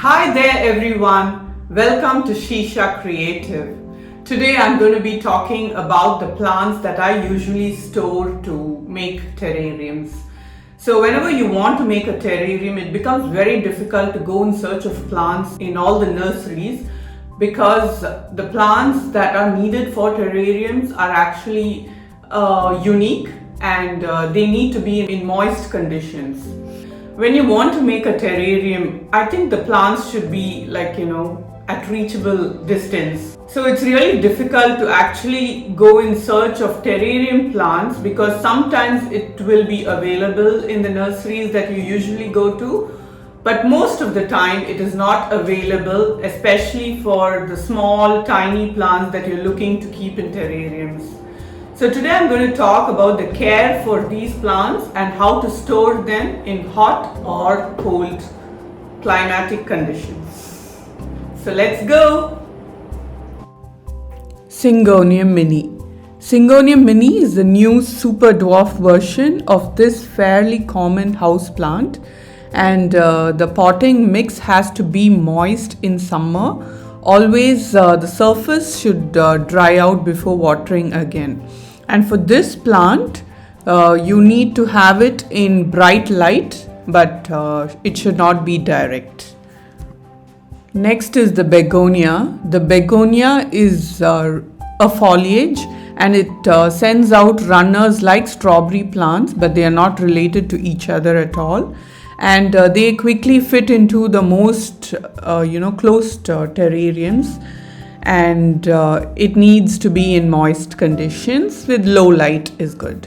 Hi there everyone, welcome to Shisha Creative. Today I'm going to be talking about the plants that I usually store to make terrariums. So whenever you want to make a terrarium, it becomes very difficult to go in search of plants in all the nurseries because the plants that are needed for terrariums are actually unique and they need to be in moist conditions. When you want to make a terrarium, I think the plants should be at reachable distance. So it's really difficult to actually go in search of terrarium plants because sometimes it will be available in the nurseries that you usually go to, but most of the time it is not available, especially for the small tiny plants that you're looking to keep in terrariums. So today I'm going to talk about the care for these plants and how to store them in hot or cold climatic conditions. So let's go! Syngonium Mini. Syngonium Mini is the new super dwarf version of this fairly common house plant, and the potting mix has to be moist in summer. Always the surface should dry out before watering again. And for this plant, you need to have it in bright light, but it should not be direct. Next is the Begonia. The Begonia is a foliage and it sends out runners like strawberry plants, but they are not related to each other at all. And they quickly fit into the most closed terrariums, and it needs to be in moist conditions with low light is good.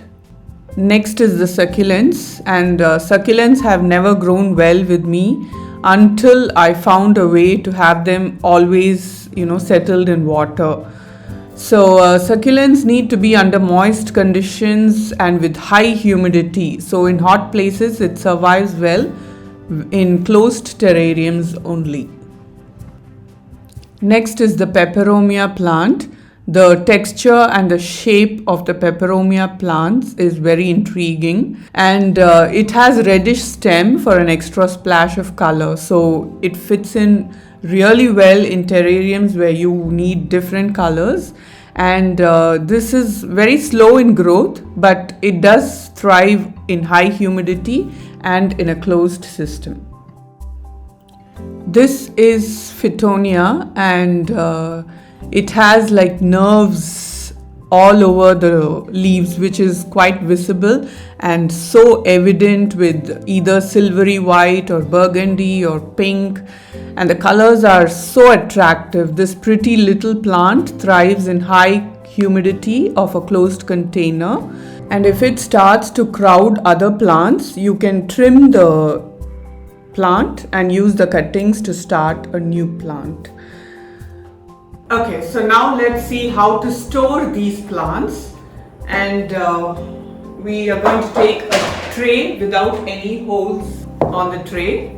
Next is the succulents, and succulents have never grown well with me until I found a way to have them always settled in water. So succulents need to be under moist conditions and with high humidity. So in hot places it survives well, in closed terrariums only. Next is the Peperomia plant. The texture and the shape of the Peperomia plants is very intriguing, and it has reddish stem for an extra splash of color. So it fits in really well in terrariums where you need different colors, and this is very slow in growth, but it does thrive in high humidity and in a closed system. This is Fittonia, and it has like nerves all over the leaves, which is quite visible and so evident with either silvery white or burgundy or pink, and the colors are so attractive. This pretty little plant thrives in high humidity of a closed container, and if it starts to crowd other plants, you can trim the plant and use the cuttings to start a new plant. Okay, so now let's see how to store these plants, and we are going to take a tray without any holes on the tray.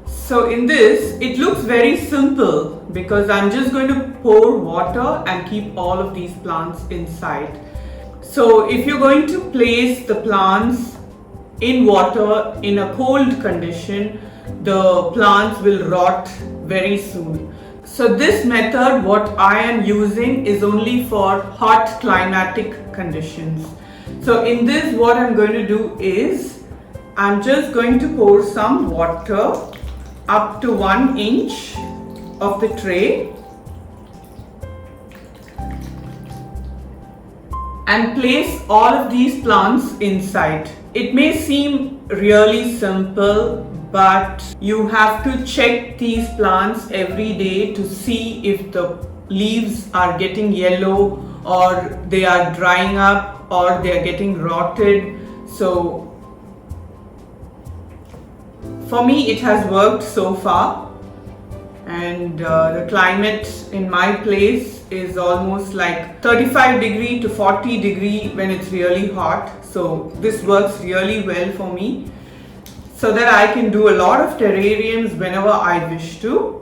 So in this, it looks very simple because I'm just going to pour water and keep all of these plants inside. So if you're going to place the plants in water in a cold condition, the plants will rot very soon. So this method, what I am using, is only for hot climatic conditions. So in this, what I'm going to do is I'm just going to pour some water up to 1 inch of the tray and place all of these plants inside. It may seem really simple, but you have to check these plants every day to see if the leaves are getting yellow or they are drying up or they are getting rotted. So for me it has worked so far, and the climate in my place is almost like 35 degree to 40 degree when it's really hot. So this works really well for me, so that I can do a lot of terrariums whenever I wish to.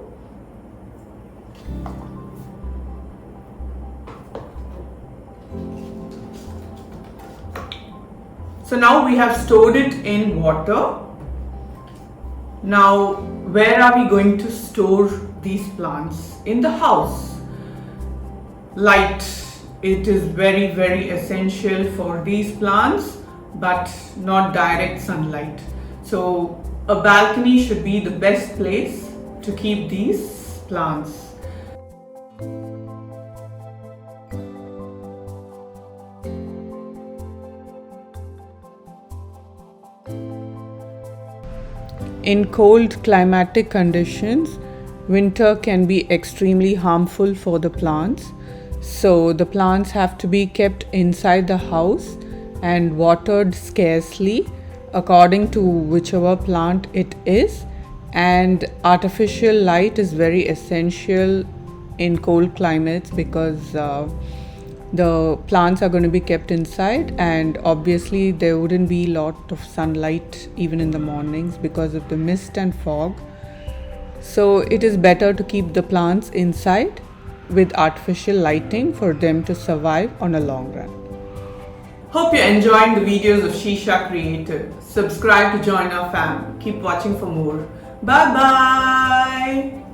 So now we have stored it in water. Now, where are we going to store these plants? In the house. Light. It is very, very essential for these plants, but not direct sunlight. So, a balcony should be the best place to keep these plants. In cold climatic conditions, winter can be extremely harmful for the plants. So the plants have to be kept inside the house and watered scarcely according to whichever plant it is. And artificial light is very essential in cold climates because the plants are going to be kept inside, and obviously there wouldn't be a lot of sunlight even in the mornings because of the mist and fog. So it is better to keep the plants inside with artificial lighting for them to survive on a long run. Hope you're enjoying the videos of Shisha Creative. Subscribe to join our fam. Keep watching for more. Bye bye.